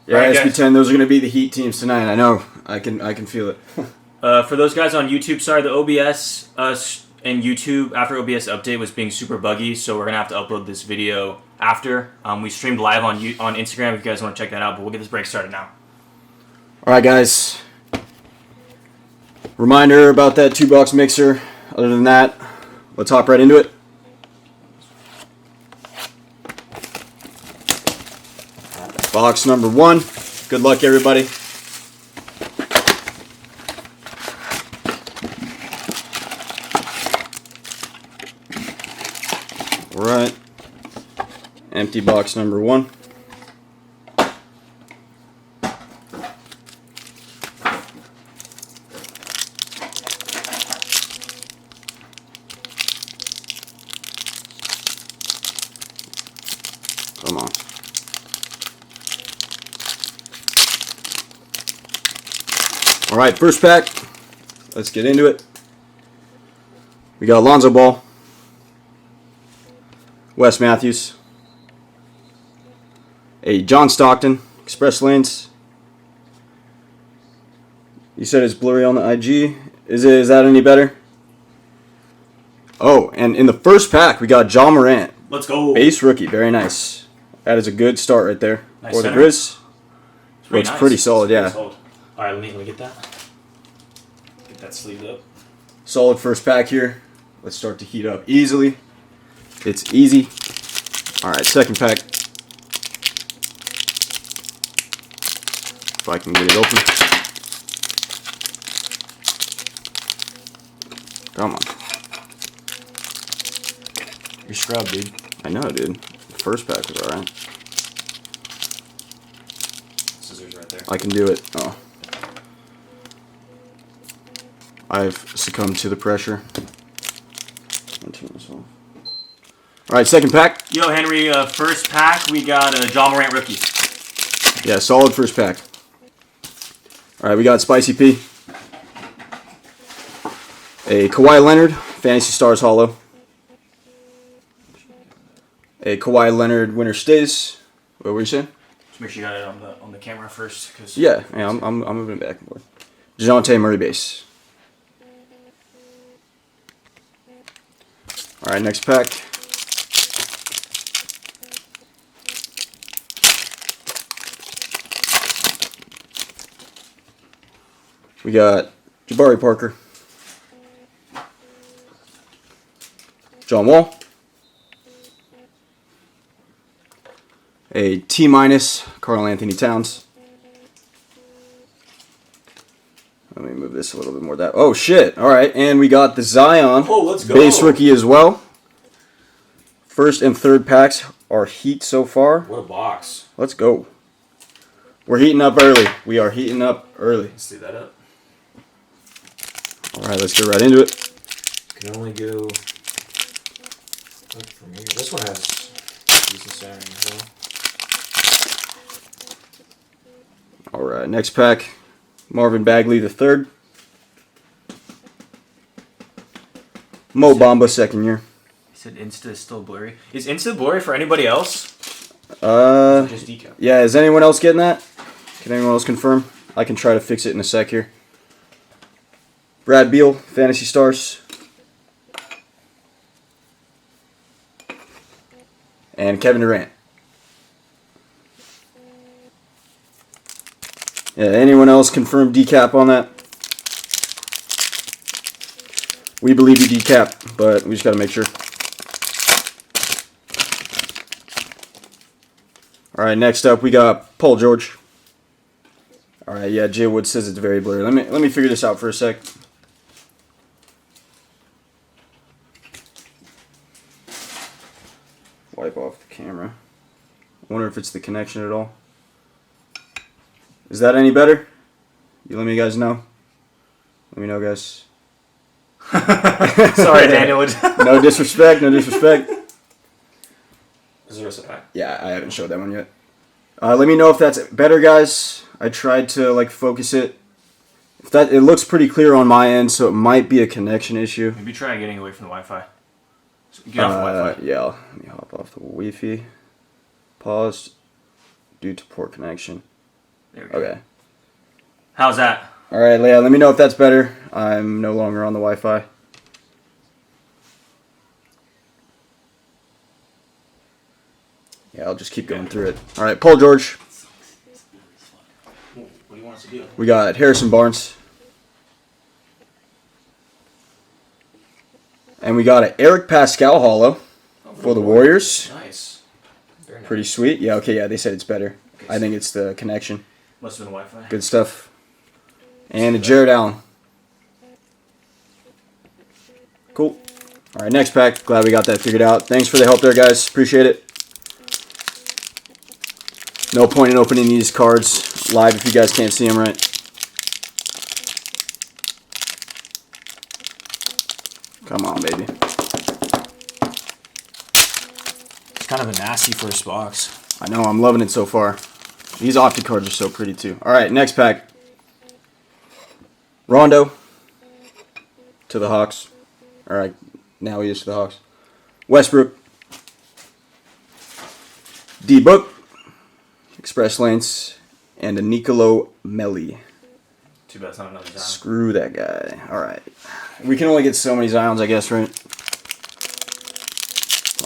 Yeah, right, SB10. Those are going to be the Heat teams tonight. I know. I can feel it. For those guys on YouTube, sorry, the OBS and YouTube after OBS update was being super buggy, so we're gonna have to upload this video after. We streamed live on Instagram if you guys want to check that out, but we'll get this break started now. All right, guys. Reminder about that 2-box mixer. Other than that, let's hop right into it. Box number 1. Good luck, everybody. All right. Empty box number 1. Come on. All right, first pack. Let's get into it. We got Lonzo Ball, Wes Matthews, a John Stockton, Express Lanes. You said it's blurry on the IG. Is that any better? Oh, and in the first pack, we got Ja Morant. Let's go. Base rookie. Very nice. That is a good start right there. Nice for the center. Grizz. Looks nice. pretty solid, yeah. All right, let me get that. Get that sleeved up. Solid first pack here. Let's start to heat up easily. It's easy. All right, second pack. If I can get it open. Come on. You're scrubbed, dude. I know, dude. The first pack was alright. Scissors right there. I can do it. Oh. I've succumbed to the pressure. Alright, second pack. Yo, Henry, first pack, we got a Ja Morant rookie. Yeah, solid first pack. Alright, we got Spicy P. A Kawhi Leonard, Fantasy Stars Hollow. A Kawhi Leonard Winter Stays. What were you saying? Just make sure you got it on the camera first. Cause Yeah, I'm moving back and forth. DeJounte Murray base. Alright, next pack. We got Jabari Parker. John Wall. A T-, Karl Anthony Towns. Let me move this a little bit more. Oh, shit. All right. And we got the Zion. Oh, let's go. Base rookie as well. First and third packs are Heat so far. What a box. Let's go. We're heating up early. We are heating up early. Let's do that up. All right. Let's get right into it. Can only go from here. This one has decent centering as well. All right. Next pack. Marvin Bagley III. Mo Bamba, second year. He said Insta is still blurry. Is Insta blurry for anybody else? Just decaf. Yeah, is anyone else getting that? Can anyone else confirm? I can try to fix it in a sec here. Brad Beal, Fantasy Stars. And Kevin Durant. Yeah, anyone else confirm decap on that? We believe you decap, but we just got to make sure. All right, next up we got Paul George. All right, yeah, Jay Wood says it's very blurry. Let me figure this out for a sec. Wipe off the camera. I wonder if it's the connection at all. Is that any better? You let me guys know. Let me know, guys. Sorry, Daniel. No disrespect, no disrespect. Is there a pack? Yeah, I haven't showed that one yet. Let me know if that's better, guys. I tried to focus it. If that, it looks pretty clear on my end, so it might be a connection issue. Maybe try getting away from the Wi-Fi. So get off the Wi-Fi. Yeah, let me hop off the Wi-Fi. Paused due to poor connection. There we go. Okay. How's that? All right, Leah, let me know if that's better. I'm no longer on the Wi-Fi. Yeah, I'll just keep going through it. All right, Paul George. What do you want us to do? We got Harrison Barnes. And we got an Eric Pascal holo for the Warriors. Nice. Very nice. Pretty sweet. Yeah, okay, yeah, they said it's better. Okay, I think it's the connection. Must have been Wi-Fi. Good stuff. And a Jared Allen. Cool. All right, next pack. Glad we got that figured out. Thanks for the help there, guys. Appreciate it. No point in opening these cards live if you guys can't see them right. Come on, baby. It's kind of a nasty first box. I know, I'm loving it so far. These Optic cards are so pretty, too. All right, next pack. Rondo to the Hawks. All right, now he is to the Hawks. Westbrook. D-Book. Express Lanes. And a Nicolo Melli. Too bad it's not another Zion. Screw that guy. All right. We can only get so many Zions, I guess, right?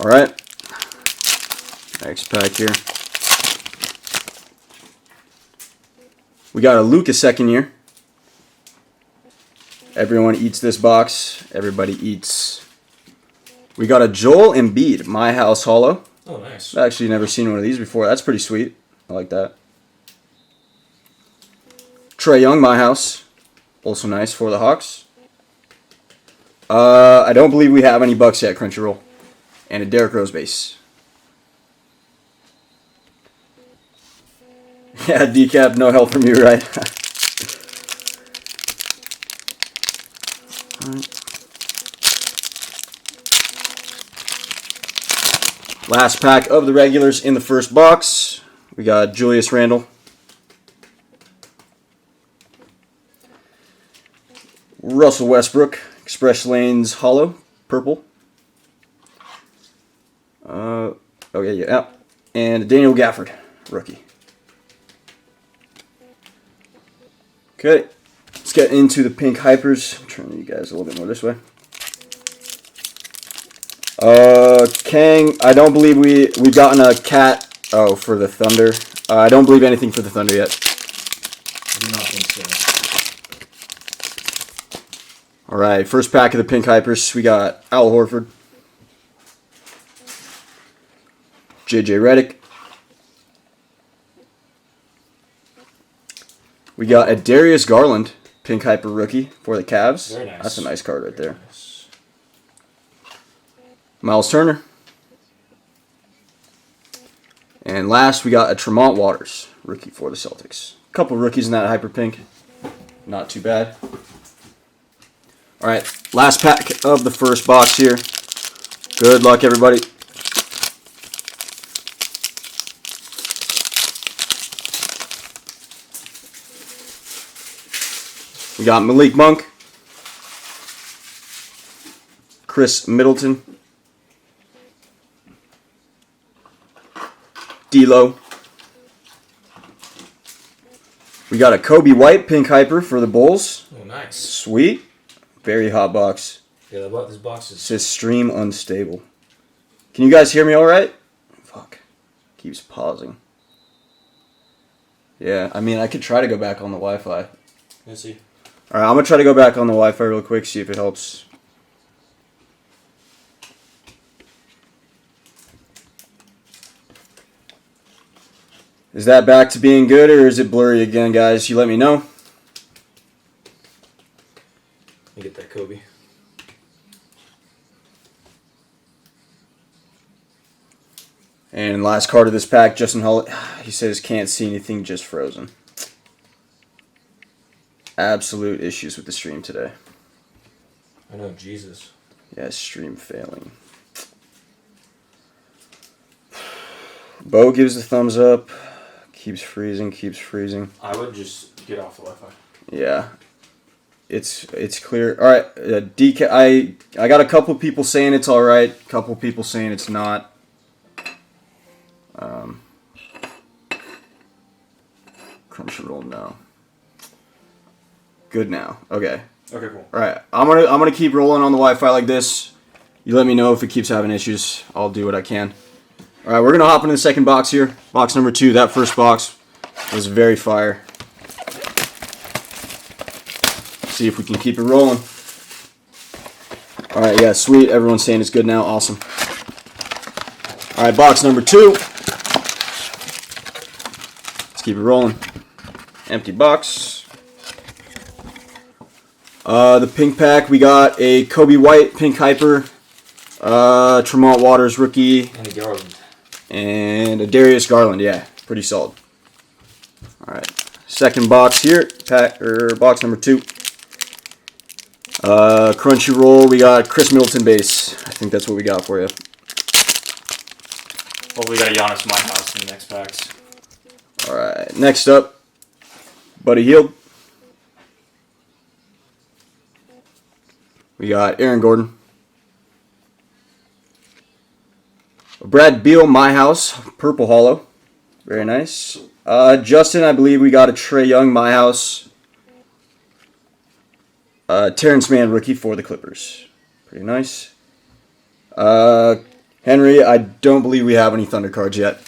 All right. Next pack here. We got a Luka second year. Everyone eats this box. Everybody eats. We got a Joel Embiid, My House holo. Oh, nice. I've actually never seen one of these before. That's pretty sweet. I like that. Trae Young, My House. Also nice for the Hawks. I don't believe we have any Bucks yet, Crunchyroll. And a Derrick Rose base. Yeah, decap, no help from you, right? Last pack of the regulars in the first box. We got Julius Randle. Russell Westbrook, Express Lanes holo, purple. Okay, yeah. And Daniel Gafford, rookie. Okay, let's get into the pink hypers. I'm turning you guys a little bit more this way. Kang, I don't believe we've gotten a cat. Oh, for the Thunder. I don't believe anything for the Thunder yet. I do not think so. All right, first pack of the pink hypers. We got Al Horford, JJ Redick. We got a Darius Garland, pink hyper rookie for the Cavs. Very nice. That's a nice card right there. Nice. Miles Turner. And last, we got a Tremont Waters, rookie for the Celtics. A couple rookies in that hyper pink. Not too bad. All right, last pack of the first box here. Good luck, everybody. We got Malik Monk, Chris Middleton, D'Lo. We got a Kobe White pink hyper for the Bulls. Oh, nice. Sweet. Very hot box. Yeah, this box is... It says stream unstable. Can you guys hear me all right? Fuck. Keeps pausing. Yeah, I mean, I could try to go back on the Wi-Fi. Let's see. All right, I'm going to try to go back on the Wi-Fi real quick, see if it helps. Is that back to being good, or is it blurry again, guys? You let me know. Let me get that Kobe. And last card of this pack, Justin Hull. He says can't see anything, just frozen. Absolute issues with the stream today. I know, Jesus. Yeah, stream failing. Bo gives the thumbs up. Keeps freezing, keeps freezing. I would just get off the Wi-Fi. Yeah. It's clear. All right, DK. I got a couple people saying it's all right. A couple people saying it's not. Crunchyroll, no. Good now. Okay. Okay, cool. All right. I'm gonna keep rolling on the Wi-Fi like this. You let me know if it keeps having issues. I'll do what I can. All right, we're gonna hop into the second box here. Box number 2. That first box was very fire. See if we can keep it rolling. All right, yeah, sweet. Everyone's saying it's good now. Awesome. All right, box number 2. Let's keep it rolling. Empty box. The pink pack, we got a Kobe White, Pink Hyper, Tremont Waters rookie, And a Garland. and a Darius Garland. Yeah, pretty solid. All right, second box here, box number 2. Crunchyroll, we got Chris Middleton base. I think that's what we got for you. Hopefully, we got a Giannis My House in the next packs. All right, next up, Buddy Hield. We got Aaron Gordon. Brad Beal, My House, Purple Hollow. Very nice. Justin, I believe we got a Trae Young, My House. Terrence Mann, rookie for the Clippers. Pretty nice. Henry, I don't believe we have any Thunder cards yet.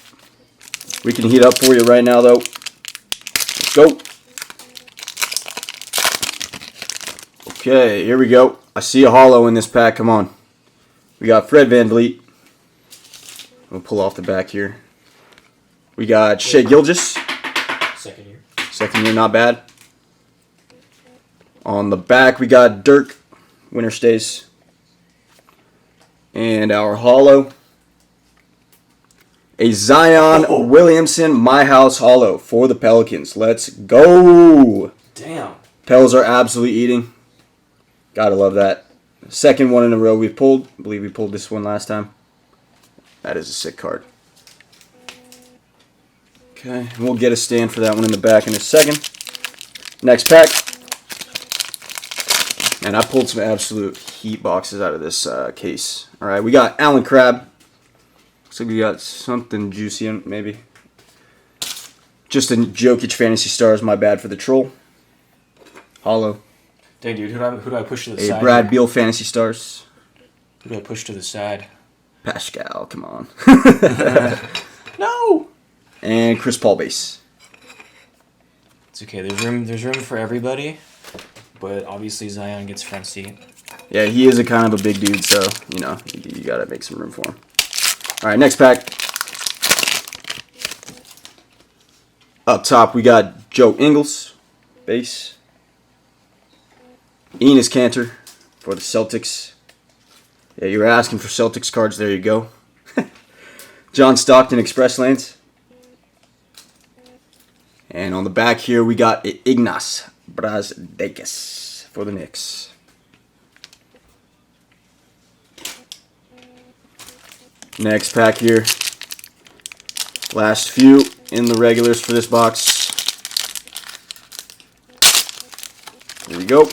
We can heat up for you right now, though. Let's go. Okay, here we go. I see a hollow in this pack. Come on. We got Fred VanVleet. We'll pull off the back here. We got Shea Gilgeous. Second year. Second year, not bad. On the back, we got Dirk. Winter stays. And our hollow. A Zion Williamson My House hollow for the Pelicans. Let's go. Damn. Pels are absolutely eating. Gotta love that. Second one in a row we've pulled. I believe we pulled this one last time. That is a sick card. Okay, we'll get a stand for that one in the back in a second. Next pack. And I pulled some absolute heat boxes out of this case. All right, we got Allen Crabbe. Looks like we got something juicy in maybe. Just a Jokic Fantasy Stars. My bad for the troll. Hollow. Dang, dude, who do I push to the side? A Brad Beal Fantasy Stars. Who do I push to the side? Pascal, come on. No! And Chris Paul base. It's okay, there's room for everybody, but obviously Zion gets front seat. Yeah, he is a kind of a big dude, so, you know, you got to make some room for him. All right, next pack. Up top, we got Joe Ingles, base. Enes Kanter for the Celtics. Yeah, you were asking for Celtics cards. There you go. John Stockton, Express Lanes. And on the back here, we got Ignas Brazdeikis for the Knicks. Next pack here. Last few in the regulars for this box. Here we go.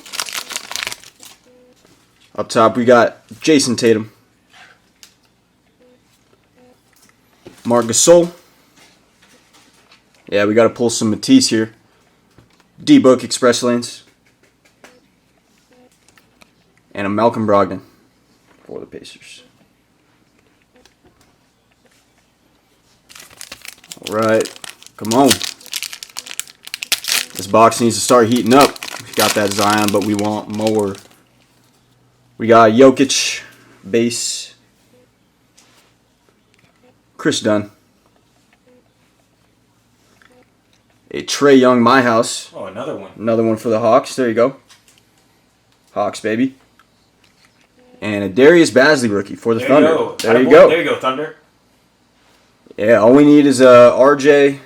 Up top, we got Jason Tatum. Marc Gasol. Yeah, we got to pull some Matisse here. D-Book Express Lanes. And a Malcolm Brogdon for the Pacers. All right, come on. This box needs to start heating up. We got that Zion, but we want more. We got Jokic, base. Chris Dunn. A Trae Young, My House. Oh, another one. Another one for the Hawks. There you go. Hawks, baby. And a Darius Bazley rookie for the Thunder. There you go. There you go, Thunder. Yeah, all we need is RJ,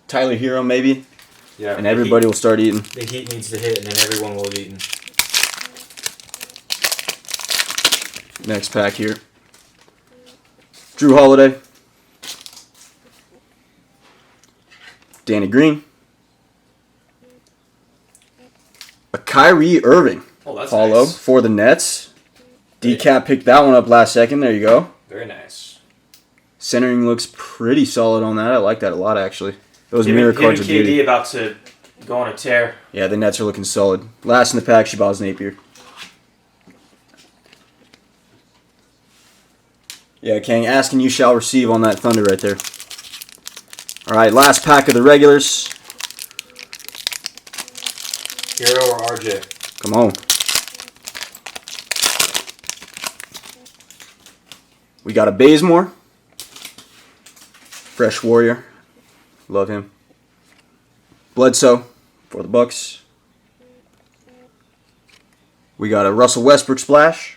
Tyler Hero maybe, Yeah, and everybody will start eating. The heat needs to hit, and then everyone will have eaten. Next pack here. Drew Holiday. Danny Green. A Kyrie Irving. Oh, that's Hollow nice. for the Nets. Decap picked that one up last second. There you go. Very nice. Centering looks pretty solid on that. I like that a lot, actually. Those mirror cards are KD beauty. about to go on a tear. Yeah, the Nets are looking solid. Last in the pack, Shabazz Napier. Yeah, Kang, asking you shall receive on that Thunder right there. All right, last pack of the regulars. Hero or RJ? Come on. We got a Bazemore. Fresh Warrior. Love him. Bledsoe for the Bucks. We got a Russell Westbrook splash.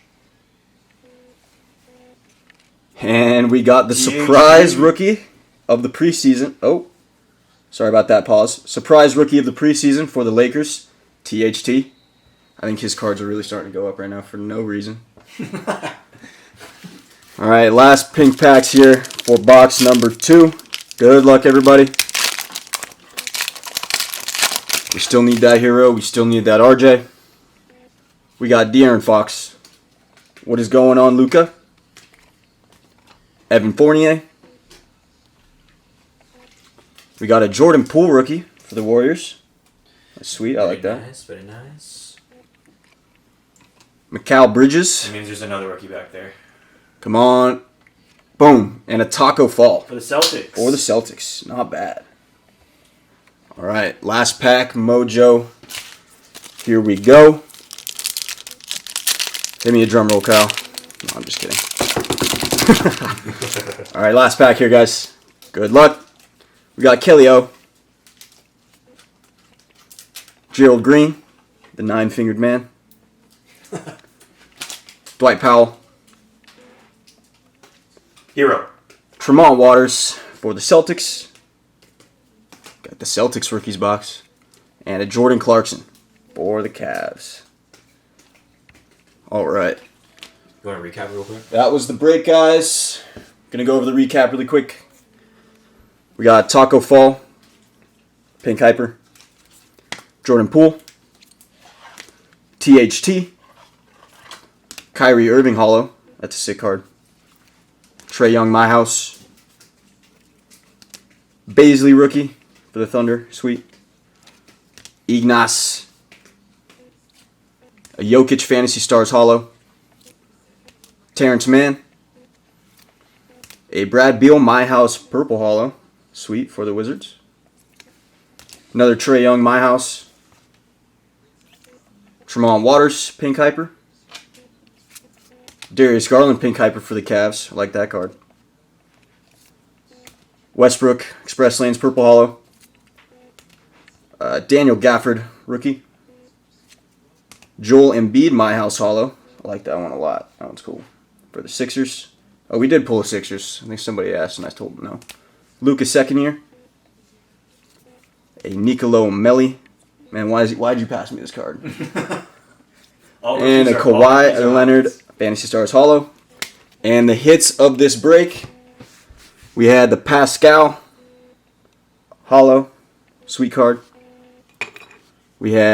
And we got the surprise rookie of the preseason. Oh, sorry about that pause. Surprise rookie of the preseason for the Lakers, THT. I think his cards are really starting to go up right now for no reason. All right, last pink packs here for box number 2. Good luck, everybody. We still need that hero. We still need that RJ. We got De'Aaron Fox. What is going on, Luka? Evan Fournier. We got a Jordan Poole rookie for the Warriors. That's sweet. I like that. Nice, very nice. Mikal Bridges. That means there's another rookie back there. Come on. Boom. And a Taco Fall. For the Celtics. For the Celtics. Not bad. All right. Last pack. Mojo. Here we go. Give me a drum roll, Kyle. No, I'm just kidding. All right. Last pack here, guys. Good luck. We got Kelly O. Gerald Green. The 9-fingered man. Dwight Powell. Hero. Tremont Waters for the Celtics. Got the Celtics rookies box. And a Jordan Clarkson for the Cavs. All right. You want to recap real quick? That was the break, guys. Going to go over the recap really quick. We got Taco Fall. Pink Hyper. Jordan Poole. THT. Kyrie Irving Hollow. That's a sick card. Trae Young, My House. Baisley rookie for the Thunder. Sweet. Ignas. A Jokic Fantasy Stars Hollow. Terrence Mann. A Brad Beal My House Purple Hollow. Sweet for the Wizards. Another Trae Young My House. Tremont Waters Pink Hyper. Darius Garland Pink Hyper for the Cavs. I like that card. Westbrook Express Lanes Purple Hollow. Daniel Gafford rookie. Joel Embiid My House Hollow. I like that one a lot. That one's cool. For the Sixers. Oh, we did pull a Sixers. I think somebody asked and I told them no. Luka second year. A Nicolo Melli. Man, why'd you pass me this card? And a Kawhi Leonard Fantasy Stars Hollow. And the hits of this break. We had the Pascal Hollow. Sweet card. We had